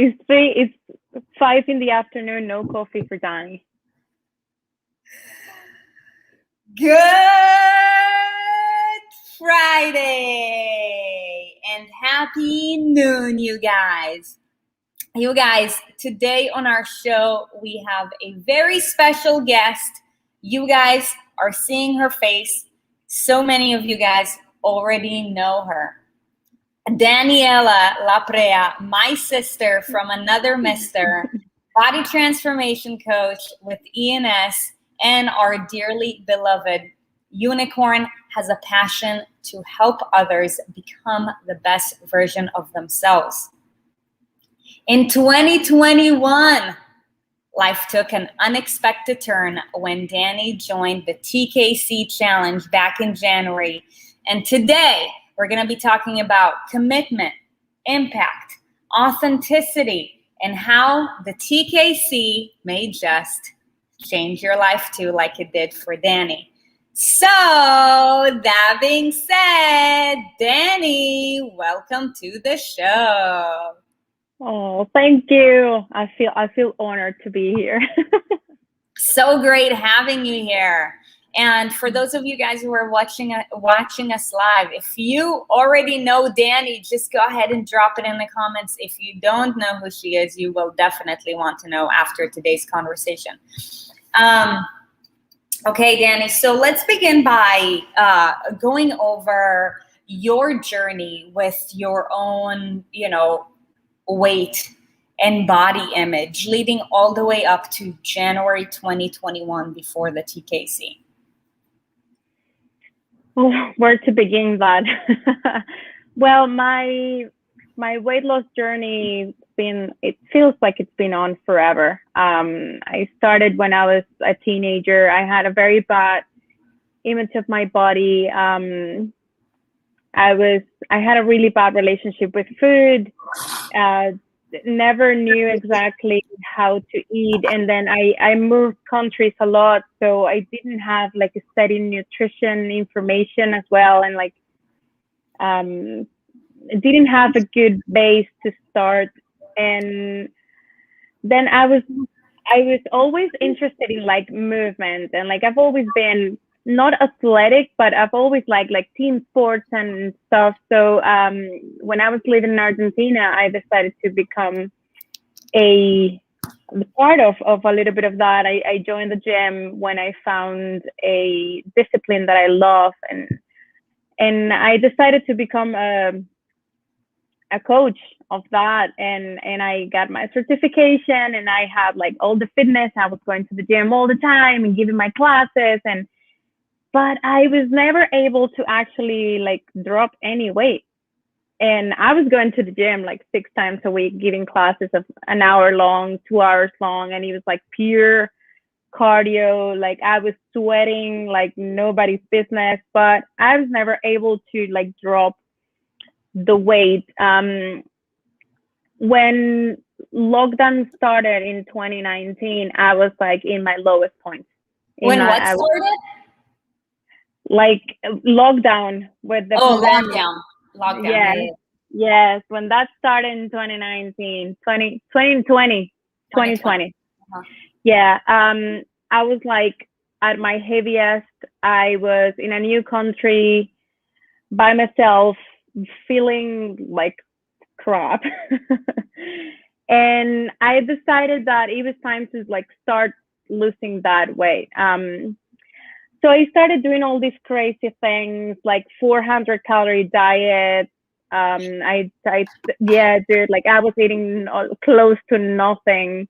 It's 5 in the afternoon. No coffee for Dani. Good Friday and happy noon, you guys. You guys, today on our show, we have a very special guest. You guys are seeing her face. So many of you guys already know her. Daniela Laprea, my sister from another mister, body transformation coach with ENS, and our dearly beloved unicorn, has a passion to help others become the best version of themselves. In 2021, life took an unexpected turn when Dani joined the TKC Challenge back in January. And today, we're going to be talking about commitment, impact, authenticity, and how the TKC may just change your life too, like it did for Dani. So, that being said, Dani, welcome to the show. Oh, thank you. I feel honored to be here. So great having you here. And for those of you guys who are watching us live, if you already know Dani, just go ahead and drop it in the comments. If you don't know who she is, you will definitely want to know after today's conversation. Okay, Dani, so let's begin by going over your journey with your own, weight and body image leading all the way up to January 2021 before the TKC. Oh, where to begin that? Well, my weight loss journey, it feels like it's been on forever. I started when I was a teenager. I had a very bad image of my body. I had a really bad relationship with food. Never knew exactly how to eat, and then I moved countries a lot, so I didn't have like a steady nutrition information as well, and didn't have a good base to start. And then I was always interested in like movement, and like I've always been not athletic, but I've always liked like team sports and stuff. So when I was living in Argentina, I decided to become a part of a little bit of that. I joined the gym when I found a discipline that I love, and I decided to become a coach of that, and I got my certification, and I had like all the fitness. I was going to the gym all the time and giving my classes, but I was never able to actually like drop any weight. And I was going to the gym like 6 times a week, giving classes of an hour long, 2 hours long. And it was like pure cardio. Like I was sweating like nobody's business, but I was never able to like drop the weight. When lockdown started in 2019, I was like in my lowest point. When what started? Like lockdown with the pandemic. Lockdown. Yes, when that started in 2020. Uh-huh. Yeah, I was like at my heaviest. I was in a new country by myself, feeling like crap. And I decided that it was time to like start losing that weight. So I started doing all these crazy things, like 400-calorie diet. I dude, like I was eating close to nothing.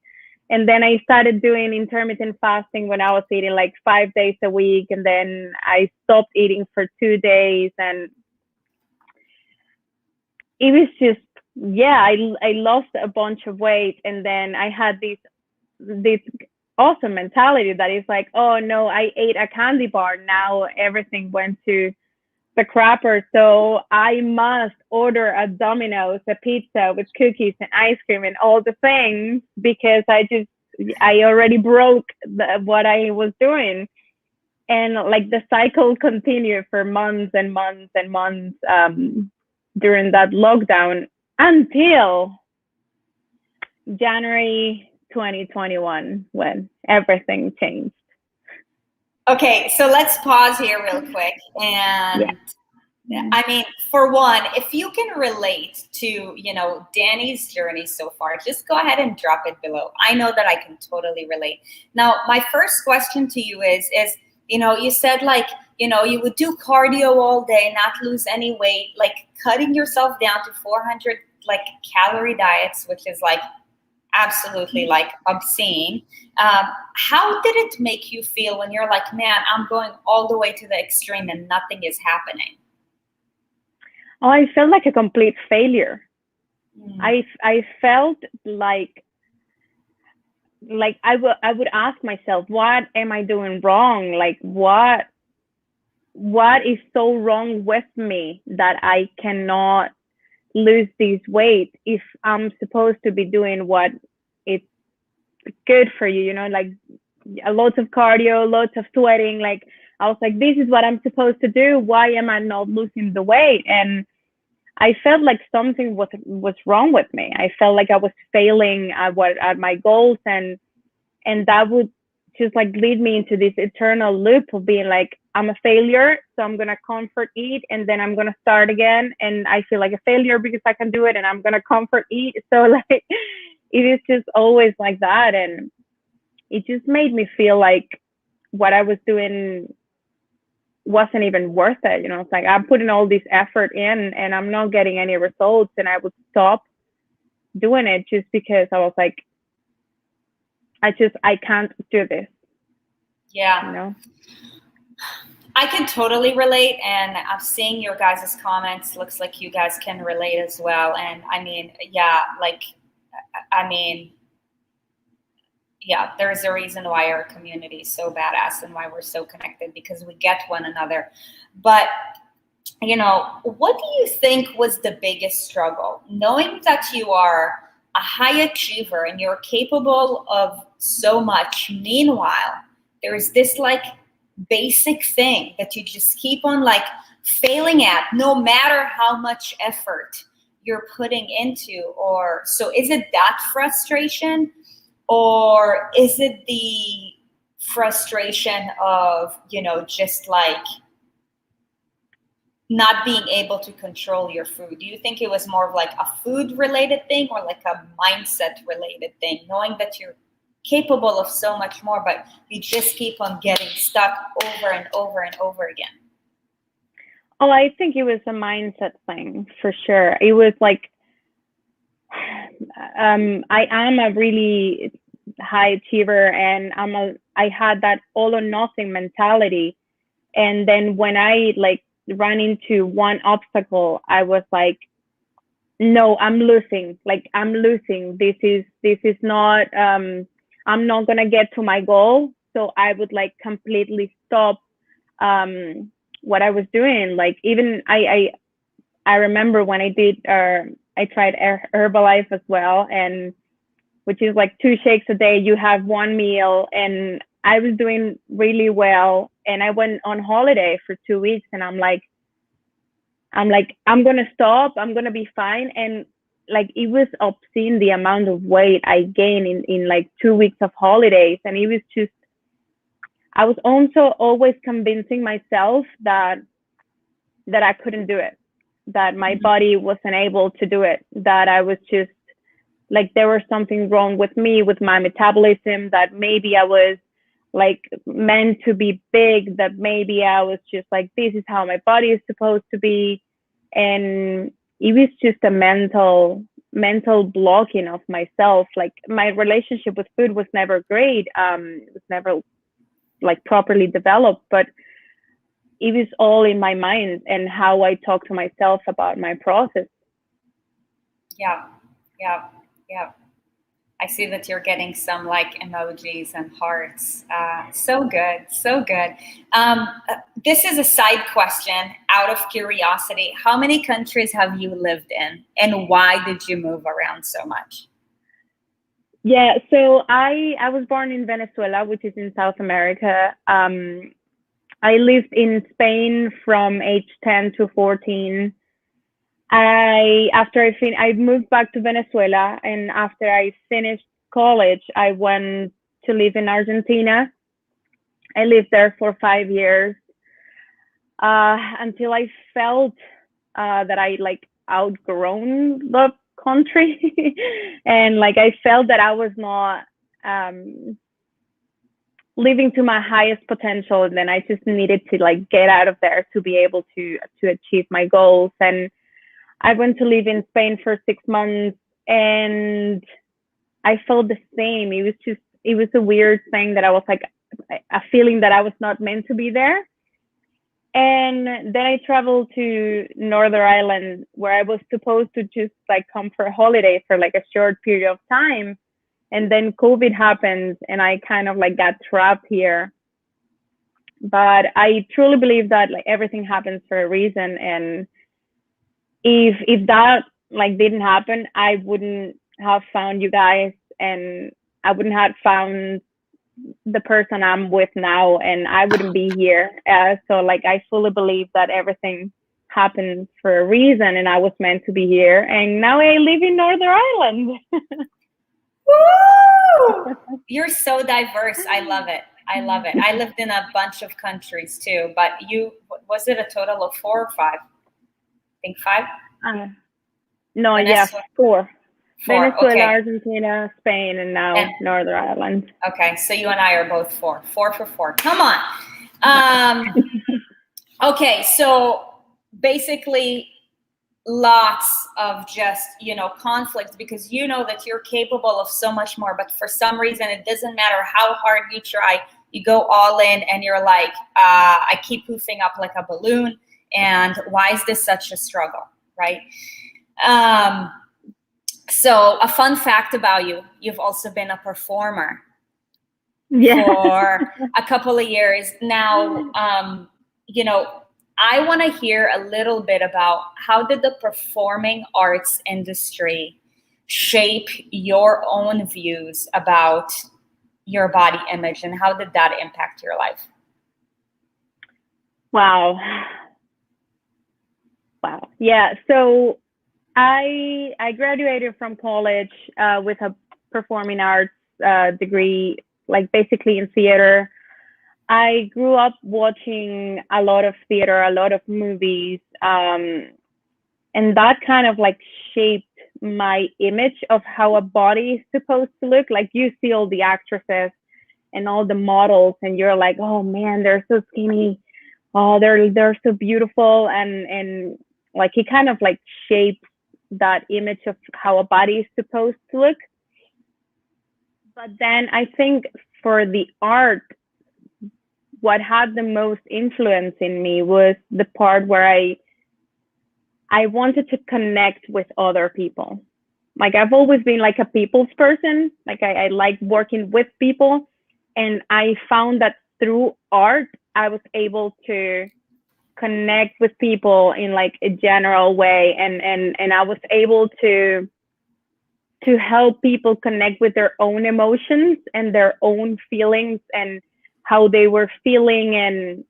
And then I started doing intermittent fasting when I was eating like 5 days a week. And then I stopped eating for 2 days. And it was just, I lost a bunch of weight. And then I had this awesome mentality that is like, oh no, I ate a candy bar, now everything went to the crapper, so I must order a Domino's, a pizza with cookies and ice cream and all the things, because I already broke what I was doing. And like the cycle continued for months and months and months during that lockdown, until January 2021 when everything changed. Okay, so let's pause here real quick. And I mean, for one, if you can relate to, Dani's journey so far, just go ahead and drop it below. I know that I can totally relate. Now, my first question to you is, you said like, you would do cardio all day, not lose any weight, like cutting yourself down to 400 like calorie diets, which is like absolutely like obscene. How did it make you feel when you're like, man, I'm going all the way to the extreme and nothing is happening? Oh, I felt like a complete failure. I felt like I would ask myself, what am I doing wrong? Like what is so wrong with me that I cannot lose this weight if I'm supposed to be doing what it's good for you, like lots of cardio, lots of sweating. Like I was like, this is what I'm supposed to do. Why am I not losing the weight? And I felt like something was wrong with me. I felt like I was failing at my goals, and that would just like lead me into this eternal loop of being like, I'm a failure, so I'm gonna comfort eat, and then I'm gonna start again, and I feel like a failure because I can do it, and I'm gonna comfort eat. So like, it is just always like that, and it just made me feel like what I was doing wasn't even worth it. It's like I'm putting all this effort in and I'm not getting any results, and I would stop doing it just because I was like, I can't do this. Yeah. I can totally relate, and I'm seeing your guys' comments. Looks like you guys can relate as well. And I mean, there's a reason why our community is so badass and why we're so connected, because we get one another. But, what do you think was the biggest struggle? Knowing that you are a high achiever and you're capable of so much. Meanwhile, there is this like basic thing that you just keep on like failing at, no matter how much effort you're putting into. Or so is it that frustration? Or is it the frustration of, just like not being able to control your food? Do you think it was more of like a food related thing or like a mindset related thing, knowing that you're capable of so much more, but you just keep on getting stuck over and over and over again? Oh, I think it was a mindset thing for sure. It was like, I am a really high achiever, and I had that all or nothing mentality. And then when I like ran into one obstacle, I was like, no, I'm losing. Like I'm losing. This is not. I'm not gonna get to my goal. So I would like completely stop what I was doing. Like even I remember when I did I tried Herbalife as well, and which is like 2 shakes a day. You have one meal, and I was doing really well. And I went on holiday for 2 weeks, and I'm like, I'm gonna stop. I'm gonna be fine. And like it was obscene the amount of weight I gained in like 2 weeks of holidays, and it was just. I was also always convincing myself that I couldn't do it, that my body wasn't able to do it, that I was just like there was something wrong with me, with my metabolism, that maybe I was like meant to be big, that maybe I was just like, this is how my body is supposed to be. And it was just a mental blocking of myself. Like my relationship with food was never great. It was never like properly developed, but it was all in my mind and how I talk to myself about my process. Yeah. I see that you're getting some like emojis and hearts. So good, so good. This is a side question out of curiosity. How many countries have you lived in, and why did you move around so much? Yeah, so I was born in Venezuela, which is in South America. I lived in Spain from age 10 to 14. I moved back to Venezuela, and after I finished college, I went to live in Argentina. I lived there for 5 years until I felt that I like outgrown the country, and like I felt that I was not um, living to my highest potential. And then I just needed to like get out of there to be able to achieve my goals. And I went to live in Spain for 6 months, and I felt the same. It was a weird thing that I was like a feeling that I was not meant to be there. And then I traveled to Northern Ireland, where I was supposed to just like come for a holiday for like a short period of time. And then COVID happened, and I kind of like got trapped here. But I truly believe that like everything happens for a reason. And if that like didn't happen, I wouldn't have found you guys, and I wouldn't have found the person I'm with now, and I wouldn't be here. So like I fully believe that everything happened for a reason, and I was meant to be here, and now I live in Northern Ireland. Woo! You're so diverse. I love it. I love it. I lived in a bunch of countries too, but was it a total of 4 or 5? I think 5. No, Venezuela. yeah, 4. Venezuela, Okay. Argentina, Spain, and now Northern Ireland. Okay, so you and I are both 4. 4 for 4. Come on. Okay, so basically lots of just, conflict, because you know that you're capable of so much more, but for some reason it doesn't matter how hard you try, you go all in and you're like, I keep poofing up like a balloon, and why is this such a struggle, right? So a fun fact about you, you've also been a performer for a couple of years now. I want to hear a little bit about how did the performing arts industry shape your own views about your body image, and how did that impact your life? Wow. Yeah. So I graduated from college with a performing arts degree, like basically in theater. I grew up watching a lot of theater, a lot of movies, and that kind of like shaped my image of how a body is supposed to look. Like you see all the actresses and all the models, and you're like, oh man, they're so skinny. Oh, they're so beautiful, and like it kind of like shapes that image of how a body is supposed to look. But then I think for the art, what had the most influence in me was the part where I wanted to connect with other people. Like I've always been like a people's person. Like I like working with people, and I found that through art I was able to connect with people in like a general way, and I was able to help people connect with their own emotions and their own feelings and how they were feeling, and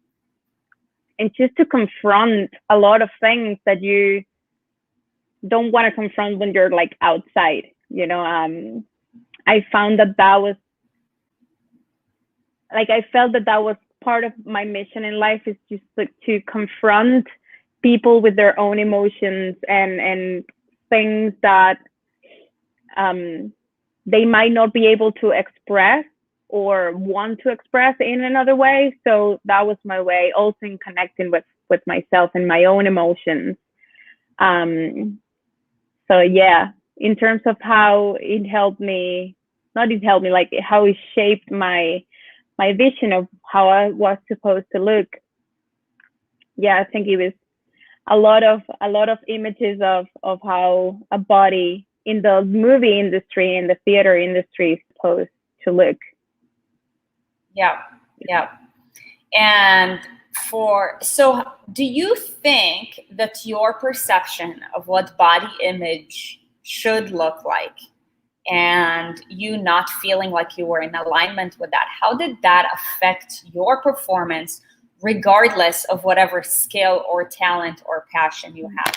just to confront a lot of things that you don't want to confront when you're like outside. I found that was like I felt that was part of my mission in life, is just like to confront people with their own emotions and things that they might not be able to express or want to express in another way. So that was my way, also in connecting with myself and my own emotions. So yeah, in terms of how it helped me, not it helped me, like how it shaped my vision of how I was supposed to look. Yeah, I think it was a lot of images of how a body in the movie industry and the theater industry is supposed to look. Yeah. And so do you think that your perception of what body image should look like, and you not feeling like you were in alignment with that, how did that affect your performance, regardless of whatever skill or talent or passion you have?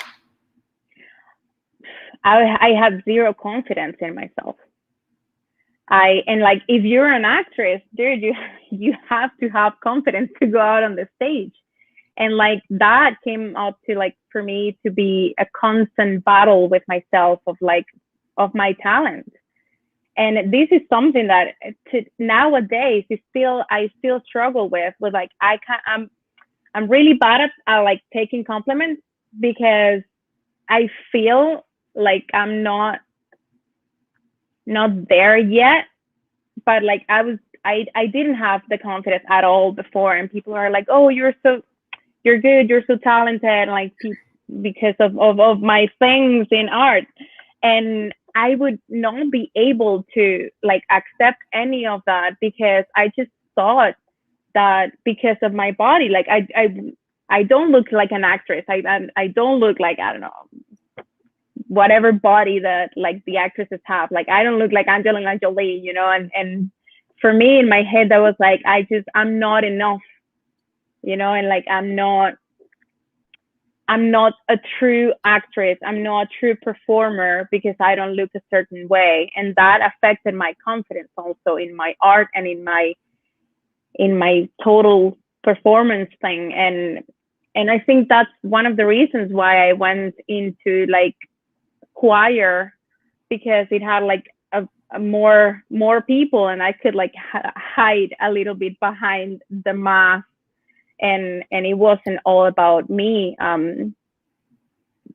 I have zero confidence in myself. And like, if you're an actress, dude, you have to have confidence to go out on the stage. And like, that came up to, like, for me to be a constant battle with myself of like, of my talent. And this is something that nowadays is I still struggle with like, I'm really bad at like taking compliments, because I feel like I'm not there yet. But like, I didn't have the confidence at all before, and people are like, oh, you're good, you're so talented, like, because of my things in art. And I would not be able to like accept any of that, because I just thought that because of my body, like, I don't look like an actress. I don't look like, I don't know, whatever body that like the actresses have. Like, I don't look like Angelina Jolie, you know. And for me, in my head, that was like, I'm not enough, you know. And like, I'm not a true actress. I'm not a true performer because I don't look a certain way. And that affected my confidence also in my art and in my total performance thing. And I think that's one of the reasons why I went into like choir, because it had like a more people, and I could like hide a little bit behind the mask, and it wasn't all about me,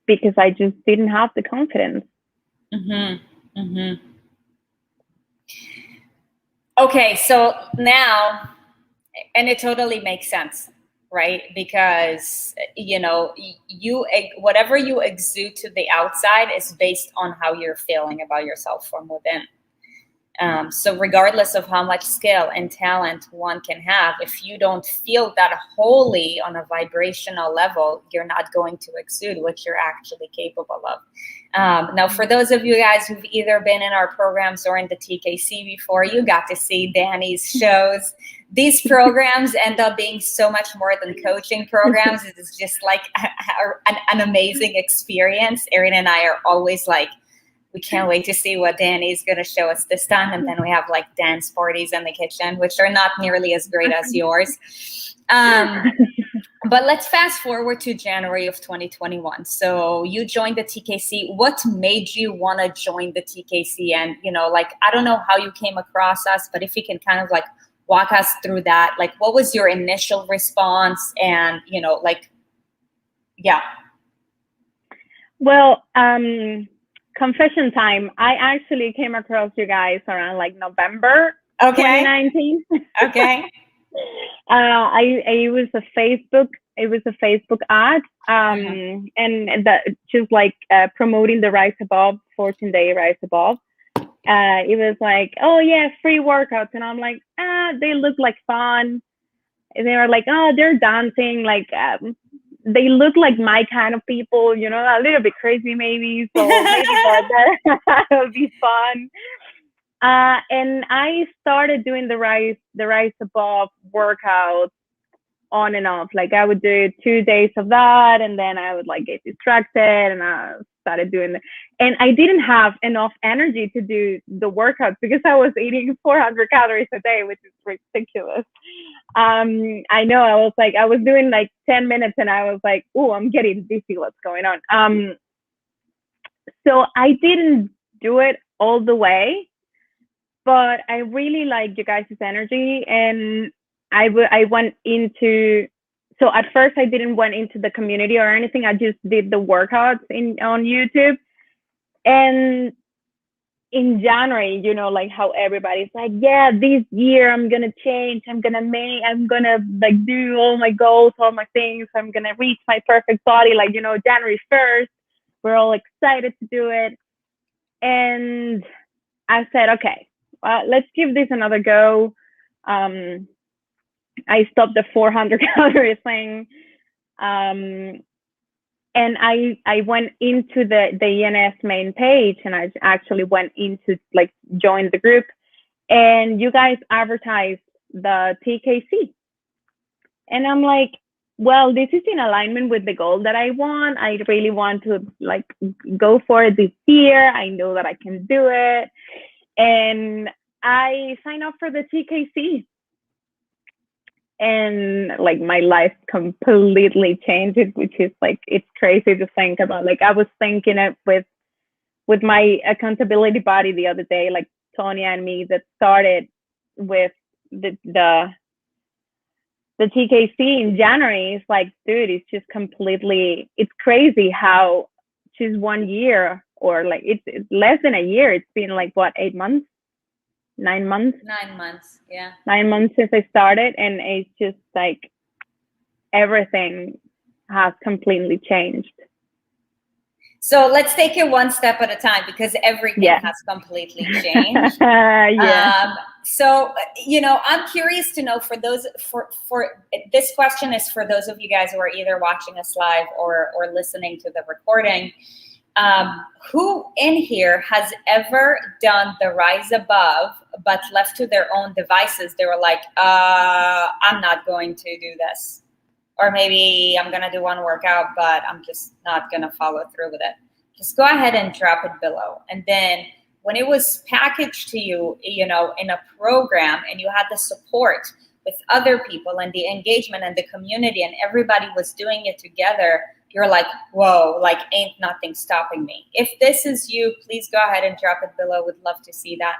because I just didn't have the confidence. Mm-hmm. Mm-hmm. Okay, so now, and it totally makes sense, right? Because, you know, whatever you exude to the outside is based on how you're feeling about yourself from within. So regardless of how much skill and talent one can have, if you don't feel that wholly on a vibrational level, you're not going to exude what you're actually capable of. Now, for those of you guys who've either been in our programs or in the TKC before, you got to see Dani's shows. These programs end up being so much more than coaching programs. It is just like an amazing experience. Erin and I are always like, we can't wait to see what Dani's going to show us this time. And then we have like dance parties in the kitchen, which are not nearly as great as yours. But let's fast forward to January of 2021. So you joined the TKC. What made you want to join the TKC? And, you know, like, I don't know how you came across us, but if you can kind of like walk us through that, like, what was your initial response? And, you know, like, yeah. Well, confession time. I actually came across you guys around like November 2019. Okay. It was a Facebook ad, and that just like promoting the Rise Above 14-day Rise Above. It was like, oh yeah, free workouts, and I'm like, they look like fun. And they were like, oh, they're dancing, like they look like my kind of people, you know, a little bit crazy maybe, so maybe that would be fun. And I started doing the Rise Above workouts on and off. Like, I would do 2 days of that, and then I would like get distracted, and I started doing it. And I didn't have enough energy to do the workouts because I was eating 400 calories a day, which is ridiculous. I know, I was doing like 10 minutes and I was like, oh, I'm getting dizzy, what's going on? So I didn't do it all the way, but I really liked you guys' energy, and I went into, so at first I didn't went into the community or anything. I just did the workouts on YouTube. And in January, you know, like how everybody's like, yeah, this year I'm gonna change, I'm gonna like do all my goals, all my things, I'm gonna reach my perfect body, like, you know, January 1st, we're all excited to do it. And I said, okay, let's give this another go. I stopped the 400 calorie thing. And I went into the ENS main page, and I actually went into like join the group, and you guys advertised the TKC, and I'm like, well, this is in alignment with the goal that I want. I really want to like go for it this year. I know that I can do it. And I signed up for the TKC, and like my life completely changed, which is like, it's crazy to think about. Like I was thinking it with my accountability body the other day, like Tonya and me, that started with the TKC in January. Is like, dude, it's just completely, it's crazy how just 1 year, or like it's less than a year. It's been like what, 8 months, 9 months, 9 months. Yeah. 9 months since I started. And it's just like everything has completely changed. So let's take it one step at a time, because everything has completely changed. So, I'm curious to know, for this question is for those of you guys who are either watching us live or listening to the recording. Who in here has ever done the rise above, but left to their own devices? They were like, I'm not going to do this. Or maybe I'm going to do one workout, but I'm just not going to follow through with it. Just go ahead and drop it below. And then when it was packaged to you, in a program, and you had the support with other people and the engagement and the community, and everybody was doing it together, you're like, whoa, like ain't nothing stopping me. If this is you, please go ahead and drop it below. Would love to see that.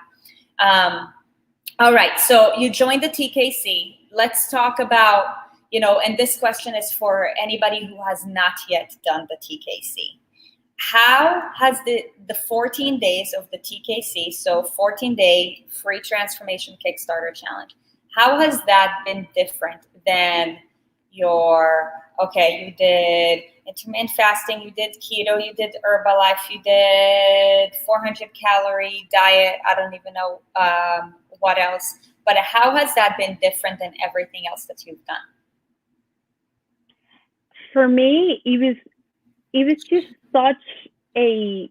All right. So you joined the TKC. Let's talk about, and this question is for anybody who has not yet done the TKC. How has the 14 days of the TKC, so 14-day free transformation Kickstarter challenge, how has that been different than you did intermittent fasting, you did keto, you did Herbalife, you did 400 calorie diet, I don't even know what else, but how has that been different than everything else that you've done? For me, it was just such a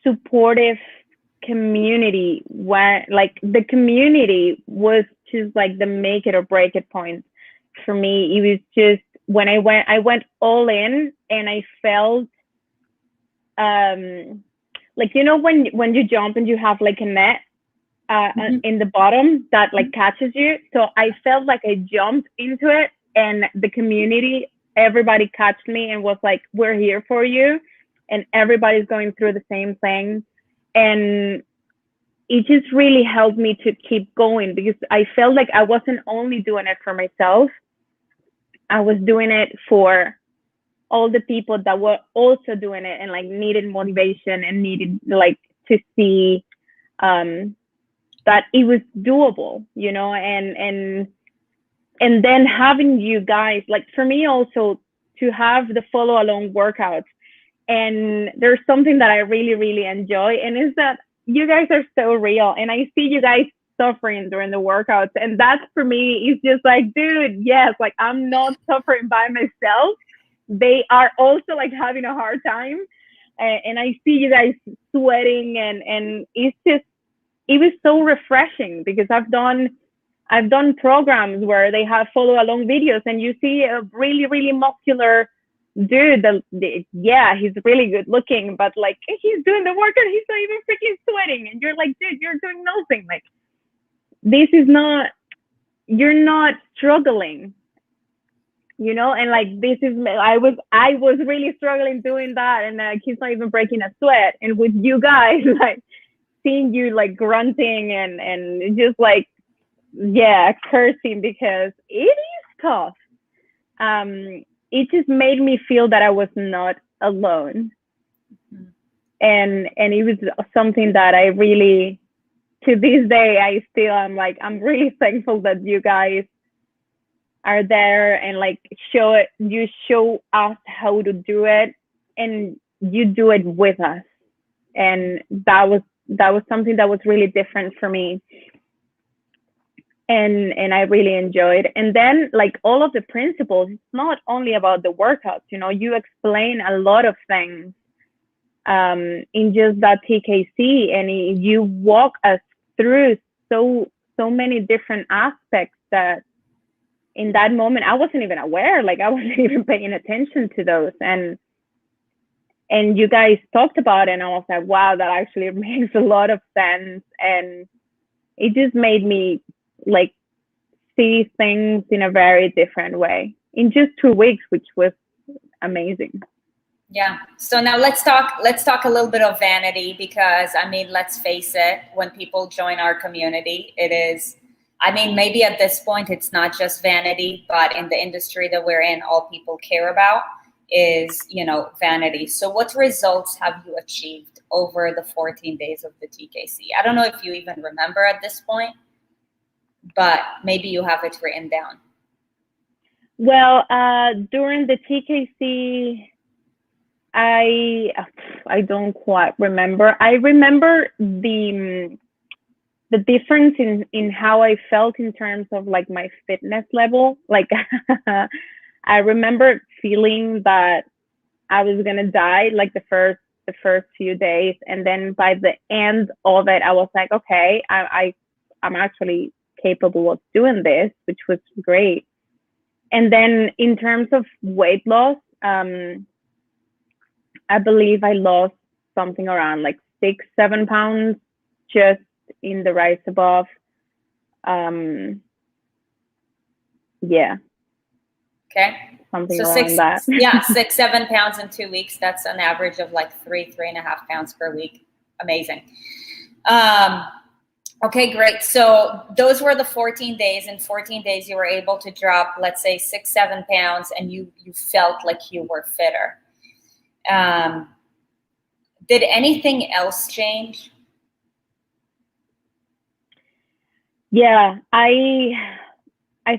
supportive community, where like the community was just like the make it or break it point for me. It was just, when I went all in, and I felt like, when you jump and you have like a net in the bottom that like catches you. So I felt like I jumped into it, and the community, everybody catched me and was like, we're here for you, and everybody's going through the same thing. And it just really helped me to keep going, because I felt like I wasn't only doing it for myself, I was doing it for all the people that were also doing it and like needed motivation and needed like to see that it was doable, and then having you guys, like for me also, to have the follow along workouts. And there's something that I really, really enjoy, and is that you guys are so real, and I see you guys suffering during the workouts, and that for me is just like, dude, yes, like I'm not suffering by myself. They are also like having a hard time, and I see you guys sweating, and it's just, it was so refreshing, because I've done programs where they have follow along videos, and you see a really, really muscular dude yeah, he's really good looking, but like he's doing the workout, he's not even freaking sweating, and you're like, dude, you're doing nothing. Like, this is not, you're not struggling, and like, this is, I was really struggling doing that, and like he's not even breaking a sweat. And with you guys, like seeing you like grunting and just like, yeah, cursing, because it is tough. It just made me feel that I was not alone. Mm-hmm. And it was something that I really, to this day, I'm like, I'm really thankful that you guys are there, and like you show us how to do it, and you do it with us. And that was something that was really different for me. And I really enjoyed. And then like all of the principles, it's not only about the workouts, you explain a lot of things in just that TKC, and you walk us through so many different aspects that in that moment, I wasn't even aware, like I wasn't even paying attention to those. And you guys talked about it, and I was like, wow, that actually makes a lot of sense. And it just made me like see things in a very different way in just 2 weeks, which was amazing. Yeah. So now let's talk a little bit of vanity, because I mean, let's face it, when people join our community, it is, I mean, maybe at this point it's not just vanity, but in the industry that we're in, all people care about is, you know, vanity. So what results have you achieved over the 14 days of the TKC? I don't know if you even remember at this point, but maybe you have it written down. Well, during the TKC, I don't quite remember. I remember the difference in how I felt in terms of like my fitness level. Like I remember feeling that I was gonna die like the first few days, and then by the end of it, I was like, okay, I'm actually capable of doing this, which was great. And then in terms of weight loss, I believe I lost something around like 6-7 pounds just in the Rise Above. Yeah. Okay. Something So around that. Yeah, 6-7 pounds in 2 weeks. That's an average of like 3.5 pounds per week. Amazing. Okay, great. So those were the 14 days. In 14 days, you were able to drop, let's say, 6-7 pounds, and you felt like you were fitter. Did anything else change? Yeah, I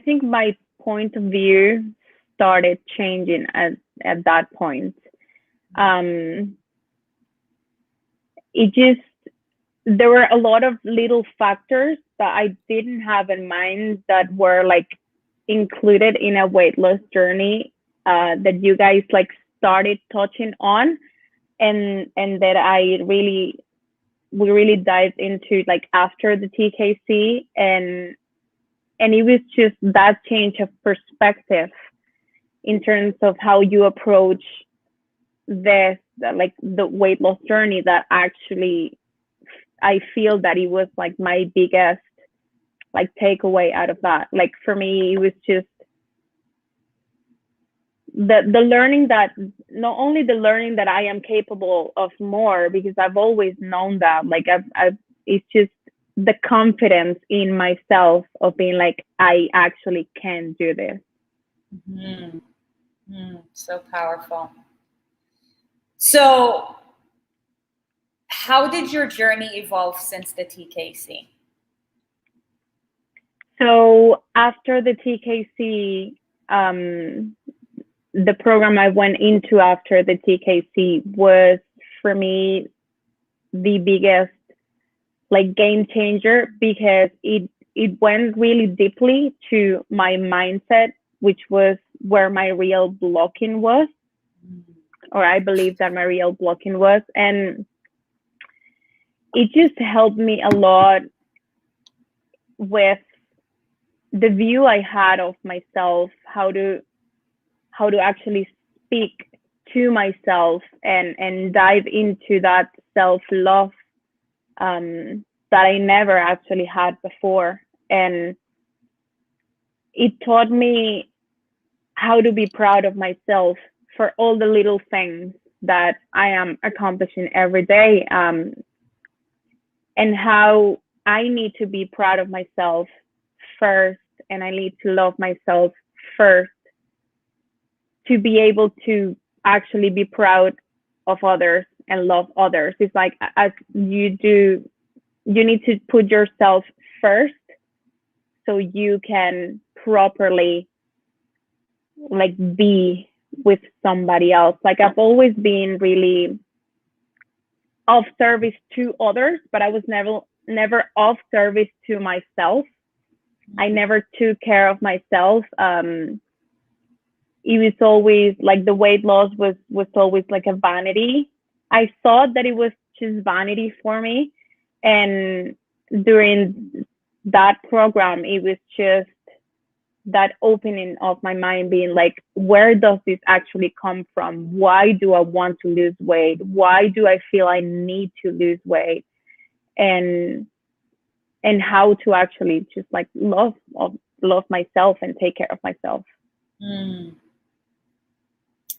think my point of view started changing at that point. It just, there were a lot of little factors that I didn't have in mind that were like included in a weight loss journey that you guys like started touching on, and that we really dived into like after the TKC, and it was just that change of perspective in terms of how you approach this, like the weight loss journey, that actually I feel that it was like my biggest like takeaway out of that. Like for me, it was just the learning that, not only the learning that I am capable of more, because I've always known that, like I've it's just the confidence in myself of being like, I actually can do this. Mm-hmm. So powerful. So how did your journey evolve since the TKC? So after the TKC, the program I went into after the TKC was for me the biggest like game changer, because it went really deeply to my mindset, which was where my real blocking was, or I believe that my real blocking was. And it just helped me a lot with the view I had of myself, how to actually speak to myself and dive into that self-love that I never actually had before. And it taught me how to be proud of myself for all the little things that I am accomplishing every day, and how I need to be proud of myself first, and I need to love myself first to be able to actually be proud of others and love others. It's like, as you do, you need to put yourself first so you can properly like be with somebody else. Like I've always been really of service to others, but I was never of service to myself. I never took care of myself. It was always like the weight loss was always like a vanity. I thought that it was just vanity for me. And during that program, it was just that opening of my mind, being like, where does this actually come from? Why do I want to lose weight? Why do I feel I need to lose weight? And how to actually just like love myself and take care of myself.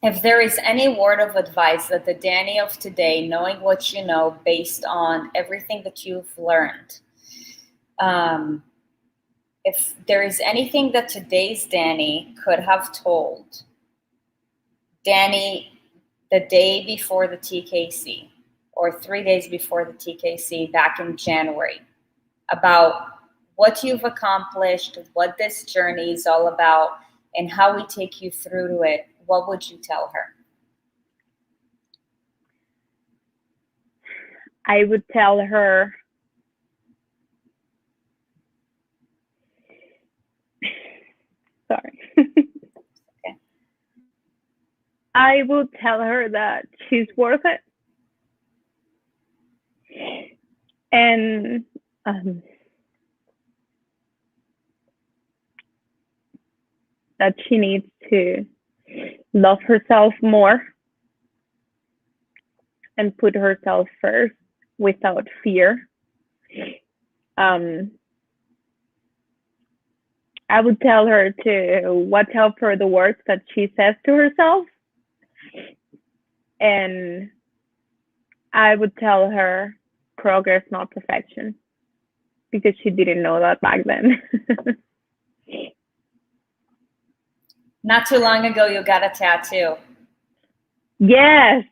If there is any word of advice that the Dani of today, knowing what you know based on everything that you've learned, if there is anything that today's Dani could have told Dani the day before the TKC or 3 days before the TKC back in January about what you've accomplished, what this journey is all about, and how we take you through to it, what would you tell her? I would tell her sorry. Okay. I would tell her that she's worth it. And that she needs to love herself more and put herself first without fear. I would tell her to watch out for the words that she says to herself. And I would tell her progress, not perfection, because she didn't know that back then. Not too long ago, you got a tattoo. Yes.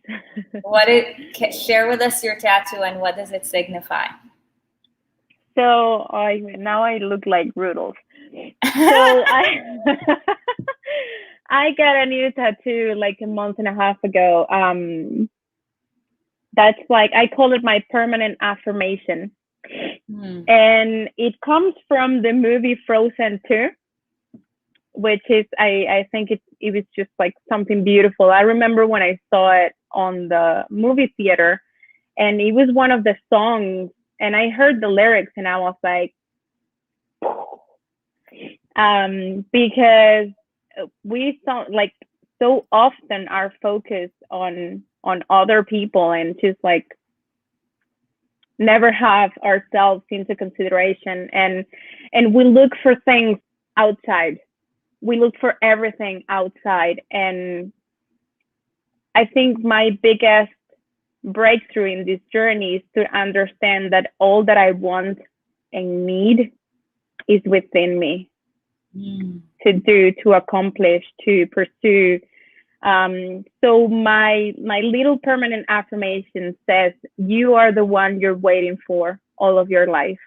Share with us your tattoo and what does it signify? So now I look like Rudolph. So I got a new tattoo like a month and a half ago. That's like, I call it my permanent affirmation. And it comes from the movie Frozen 2, which is, I think it was just like something beautiful. I remember when I saw it on the movie theater, and it was one of the songs, and I heard the lyrics and I was like, because we saw like so often our focus on other people and just like never have ourselves into consideration, and we look for things outside. We look for everything outside. And I think my biggest breakthrough in this journey is to understand that all that I want and need is within me to do, to accomplish, to pursue. So my little permanent affirmation says, you are the one you're waiting for all of your life.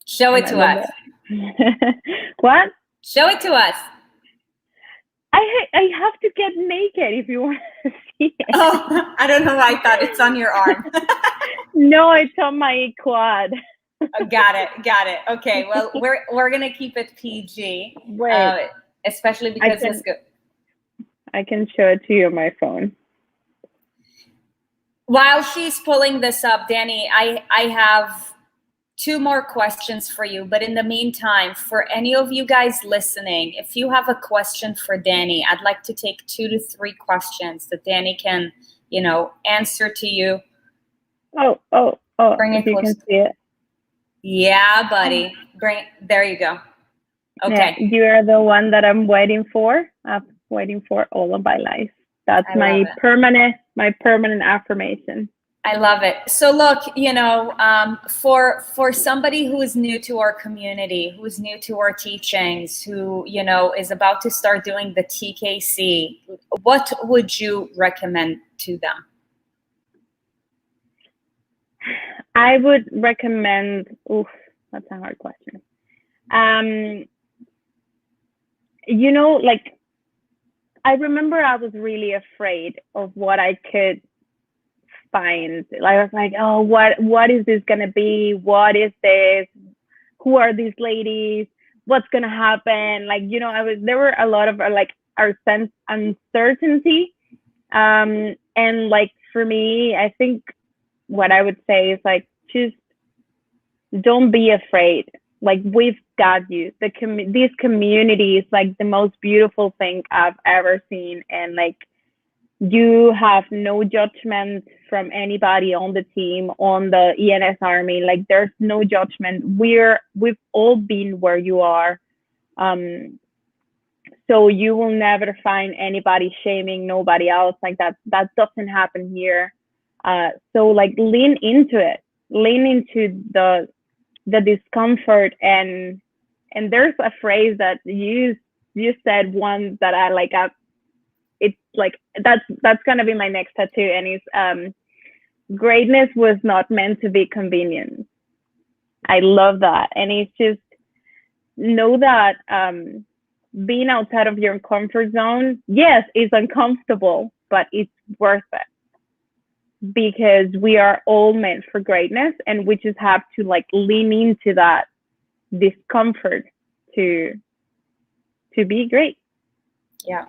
Show it to us. What? Show it to us. I have to get naked if you want to see it. Oh, I don't know why I thought it's on your arm. No, it's on my quad. Oh, got it. Okay, well, we're gonna keep it PG, especially because it's good. I can show it to you on my phone. While she's pulling this up, Dani, I have 2 more questions for you. But in the meantime, for any of you guys listening, if you have a question for Dani, I'd like to take 2 to 3 questions that Dani can, answer to you. Oh! Bring it close. You can see it. Yeah, buddy. There you go. Okay. Yeah, you are the one that I'm waiting for. I'm waiting for all of my life. That's my permanent affirmation. I love it. So look, for somebody who is new to our community, who is new to our teachings, who, is about to start doing the TKC, what would you recommend to them? I would recommend, that's a hard question. Like, I remember I was really afraid of what I could find. I was like, oh, what is this gonna be? What is this? Who are these ladies? What's gonna happen? Like, there were a lot of like our sense uncertainty. And like for me, I think what I would say is like, just don't be afraid. Like, we've got you. This community is like the most beautiful thing I've ever seen, and like you have no judgment from anybody on the team, on the ENS Army. Like there's no judgment. We've all been where you are. So you will never find anybody shaming nobody else. Like that doesn't happen here. So like lean into it. Lean into the discomfort, and there's a phrase that you said once that I like. It's like that's gonna be my next tattoo, and it's greatness was not meant to be convenient. I love that, and it's just know that being outside of your comfort zone, yes, it's uncomfortable, but it's worth it, because we are all meant for greatness, and we just have to like lean into that discomfort to be great. Yeah.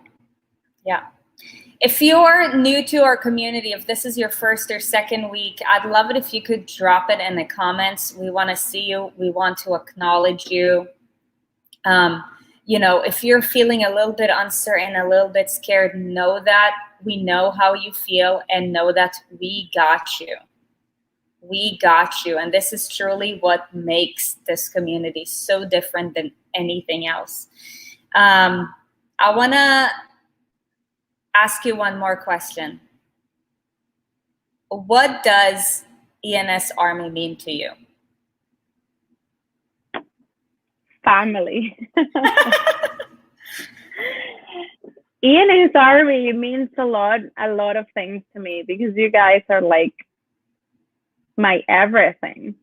If you're new to our community, if this is your first or second week, I'd love it if you could drop it in the comments. We want to see you. We want to acknowledge you. If you're feeling a little bit uncertain, a little bit scared, know that we know how you feel, and know that we got you. We got you. And this is truly what makes this community so different than anything else. I want to ask you one more question. What does ENS Army mean to you? Family. ENS Army means a lot of things to me, because you guys are like my everything.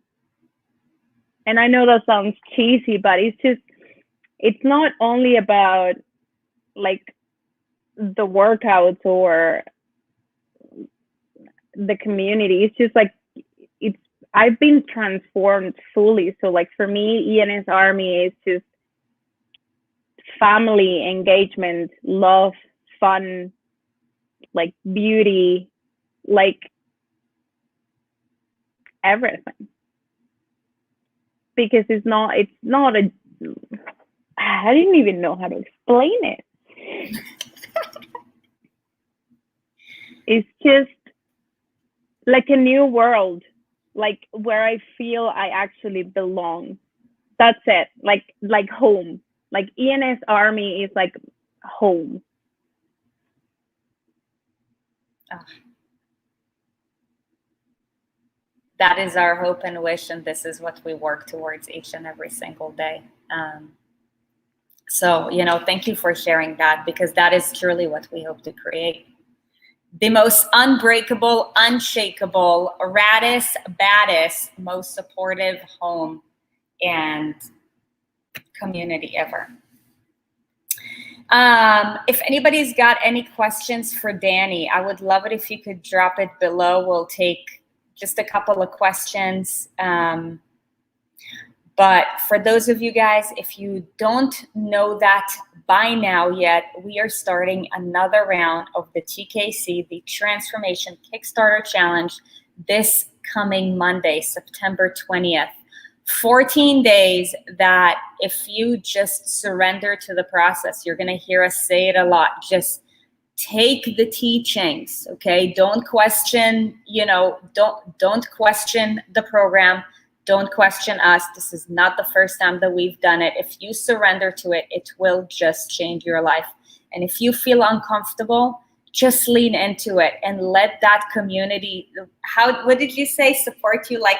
And I know that sounds cheesy, but it's not only about like the workouts or the community. It's just like I've been transformed fully. So like for me, ENS Army is just family, engagement, love, fun, like beauty, like everything. Because it's not a, I didn't even know how to explain it. It's just like a new world, like where I feel I actually belong. That's it. Like home. Like ENS Army is like home. Oh. That is our hope and wish, and this is what we work towards each and every single day. So, thank you for sharing that, because that is truly what we hope to create. The most unbreakable, unshakable, raddest, baddest, most supportive home and community ever. If anybody's got any questions for Dani, I would love it if you could drop it below. We'll take just a couple of questions. But for those of you guys, if you don't know that by now yet, we are starting another round of the TKC, the Transformation Kickstarter Challenge, this coming Monday, September 20th. 14 days that if you just surrender to the process, you're going to hear us say it a lot. Just take the teachings, okay? Don't question, don't question the program. Don't question us. This is not the first time that we've done it. If you surrender to it, it will just change your life. And if you feel uncomfortable, just lean into it and let that community, what did you say? Support you like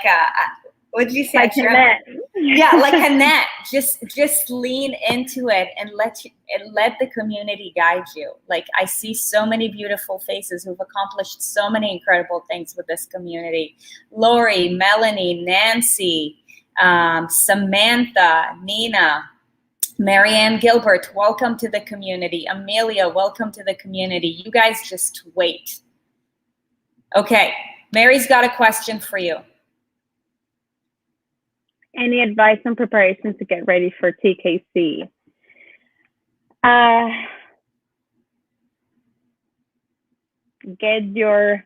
what did you say? Like a net. Yeah, like a net. Just lean into it and let the community guide you. Like I see so many beautiful faces who've accomplished so many incredible things with this community. Lori, Melanie, Nancy, Samantha, Nina, Marianne Gilbert, welcome to the community. Amelia, welcome to the community. You guys just wait. Okay, Mary's got a question for you. Any advice on preparation to get ready for TKC? Get your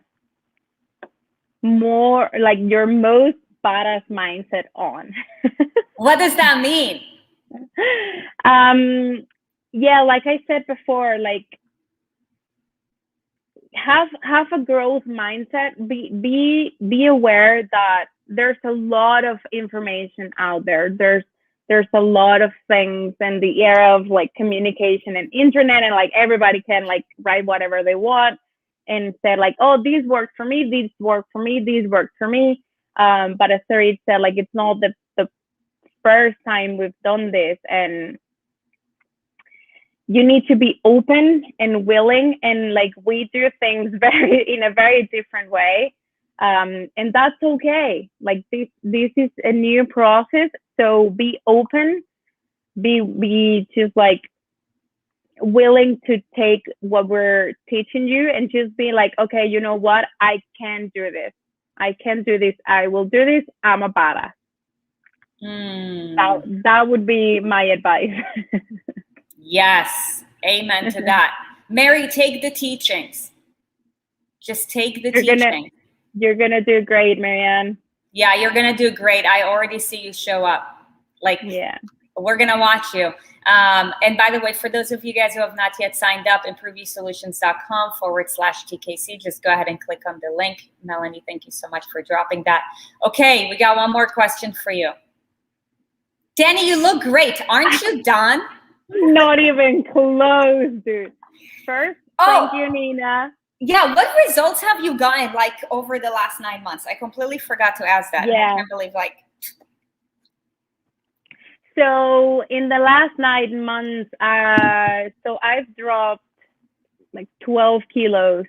most badass mindset on. What does that mean? Yeah, like I said before, like have a growth mindset. Be aware that there's a lot of information out there. There's a lot of things in the era of like communication and internet, and like everybody can like write whatever they want and say like, oh, these work for me, these work for me, these work for me. But as Sarit said, like it's not the first time we've done this, and you need to be open and willing, and like we do things in a very different way, and that's okay. Like this is a new process, so be open, be just like willing to take what we're teaching you, and just be like, okay, you know what, I can do this, I can do this, I will do this, I'm a badass. That would be my advice. Yes, amen to that. Mary, take the teachings. Just take the teaching. You're gonna do great, Marianne. Yeah, you're gonna do great. I already see you show up. Like, yeah, we're gonna watch you. And by the way, for those of you guys who have not yet signed up, improveyousolutions.com/TKC, just go ahead and click on the link. Melanie, thank you so much for dropping that. Okay, we got one more question for you. Dani, you look great. Aren't you done? Not even close, dude. First, thank you, Nina. Yeah, what results have you gotten like over the last 9 months? I completely forgot to ask that. Yeah. I can't believe like. So in the last 9 months, so I've dropped like 12 kilos.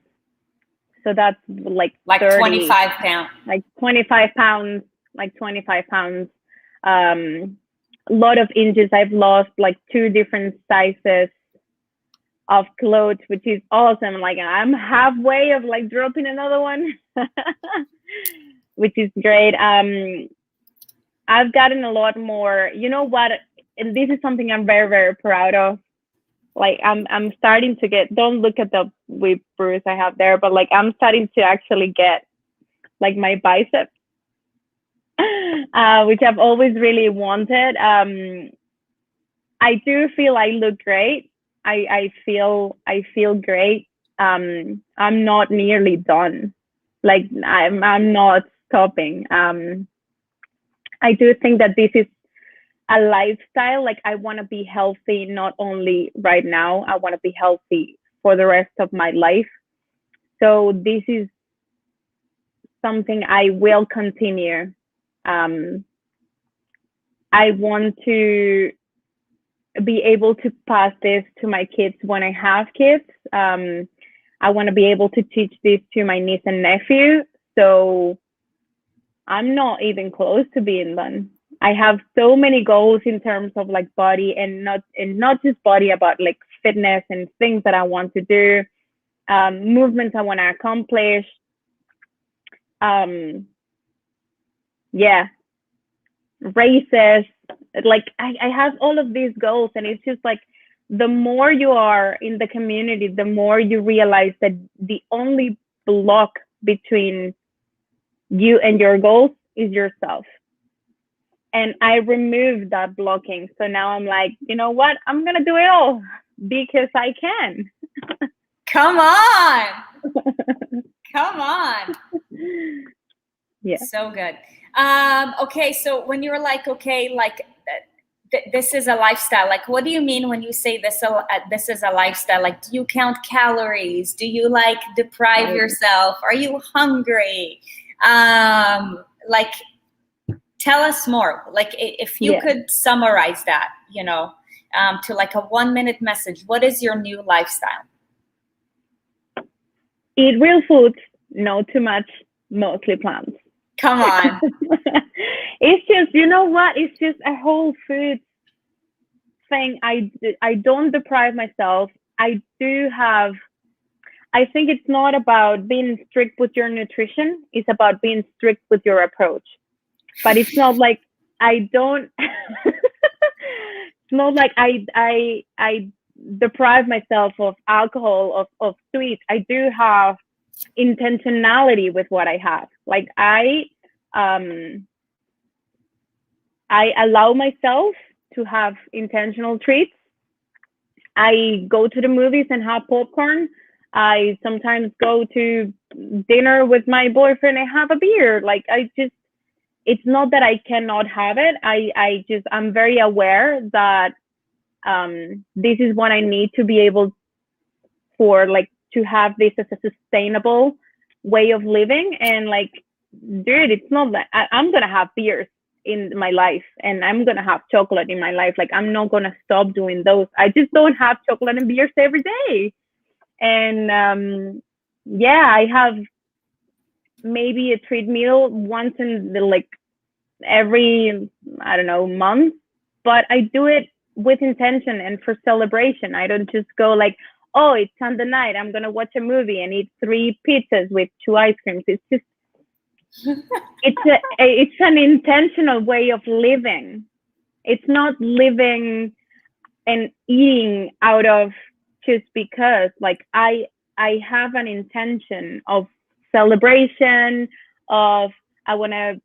So that's like 30, 25 pounds. Like 25 pounds, like 25 pounds. A lot of inches. I've lost like 2 different sizes of clothes, which is awesome. Like I'm halfway of like dropping another one, which is great. I've gotten a lot more, you know what, and this is something I'm very, very proud of. Like I'm starting to get, don't look at the whip bruise I have there, but like I'm starting to actually get like my biceps, which I've always really wanted. I do feel I look great. I feel great. I'm not nearly done. Like I'm not stopping. I do think that this is a lifestyle. Like I want to be healthy, not only right now. I want to be healthy for the rest of my life. So this is something I will continue. I want to be able to pass this to my kids when I have kids. I want to be able to teach this to my niece and nephew. So I'm not even close to being done. I have so many goals in terms of like body, and not just body, about like fitness and things that I want to do, movements I want to accomplish. Yeah, races. Like I have all of these goals, and it's just like the more you are in the community, the more you realize that the only block between you and your goals is yourself. And I removed that blocking. So now I'm like, you know what? I'm going to do it all because I can. Come on. Come on. Yeah. So good. Okay. So when you're like, okay, like this is a lifestyle, like, what do you mean when you say this is a lifestyle? Like, do you count calories? Do you like deprive yourself? Are you hungry? Like, tell us more. Like, if you could summarize that, you know, to like a 1-minute message, what is your new lifestyle? Eat real foods, not too much, mostly plants. Come on. It's just, you know what? It's just a whole food thing. I don't deprive myself. I think it's not about being strict with your nutrition. It's about being strict with your approach. But it's not like I don't, it's not like I deprive myself of alcohol, of sweets. I do have intentionality with what I have. Like I allow myself to have intentional treats. I go to the movies and have popcorn. I sometimes go to dinner with my boyfriend and have a beer. Like it's not that I cannot have it. I'm very aware that this is what I need to be able for like to have this as a sustainable way of living. And like, dude, it's not like I'm gonna have beers in my life and I'm gonna have chocolate in my life. Like I'm not gonna stop doing those. I just don't have chocolate and beers every day. And yeah, I have maybe a treat meal once in the like every, I don't know, month, but I do it with intention and for celebration. I don't just go like, oh, it's Sunday night, I'm gonna watch a movie and eat 3 pizzas with 2 ice creams. It's just it's an intentional way of living. It's not living and eating out of just because. Like I have an intention of celebration, of I want to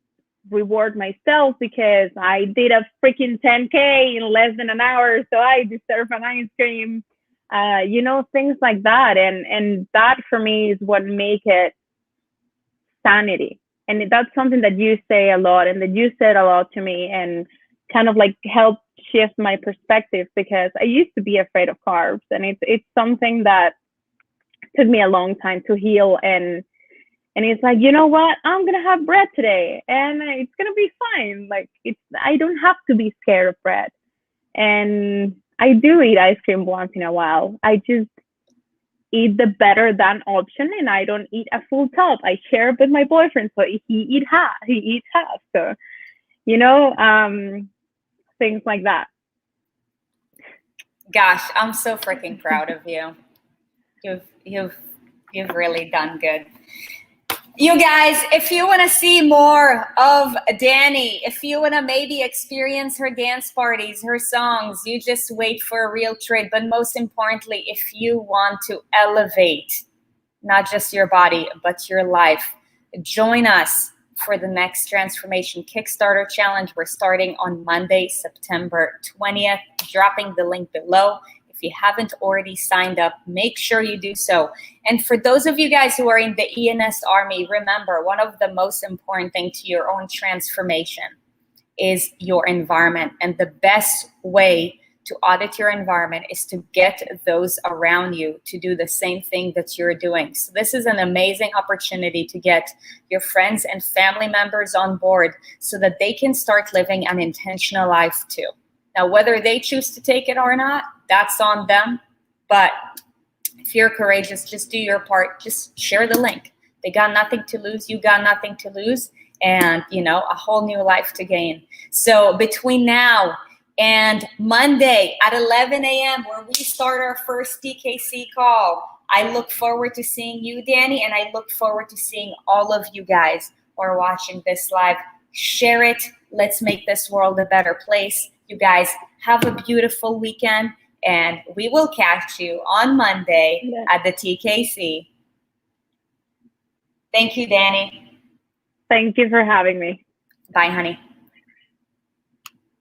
reward myself because I did a freaking 10K in less than an hour, so I deserve an ice cream. You know, things like that, and that for me is what make it sanity. And that's something that you say a lot, and that you said a lot to me, and kind of like helped shift my perspective, because I used to be afraid of carbs, and it's something that took me a long time to heal. And it's like, you know what? I'm gonna have bread today, and it's gonna be fine. Like I don't have to be scared of bread. And I do eat ice cream once in a while. I just eat the better than option, and I don't eat a full tub. I share it with my boyfriend, so he eats half. So, you know, things like that. Gosh, I'm so freaking proud of you. You've really done good. You guys, if you want to see more of Dani, if you want to maybe experience her dance parties, her songs, you just wait for a real treat. But most importantly, if you want to elevate not just your body, but your life, join us for the next Transformation Kickstarter Challenge. We're starting on Monday, September 20th, dropping the link below. If you haven't already signed up, make sure you do so. And for those of you guys who are in the ENS Army, remember, one of the most important things to your own transformation is your environment. And the best way to audit your environment is to get those around you to do the same thing that you're doing. So this is an amazing opportunity to get your friends and family members on board so that they can start living an intentional life too. Now, whether they choose to take it or not, that's on them. But if you're courageous, just do your part. Just share the link. They got nothing to lose. You got nothing to lose. And, you know, a whole new life to gain. So between now and Monday at 11 a.m., where we start our first TKC call, I look forward to seeing you, Dani, and I look forward to seeing all of you guys who are watching this live. Share it. Let's make this world a better place. You guys have a beautiful weekend, and we will catch you on Monday at the TKC. Thank you, Dani. Thank you for having me. Bye, honey.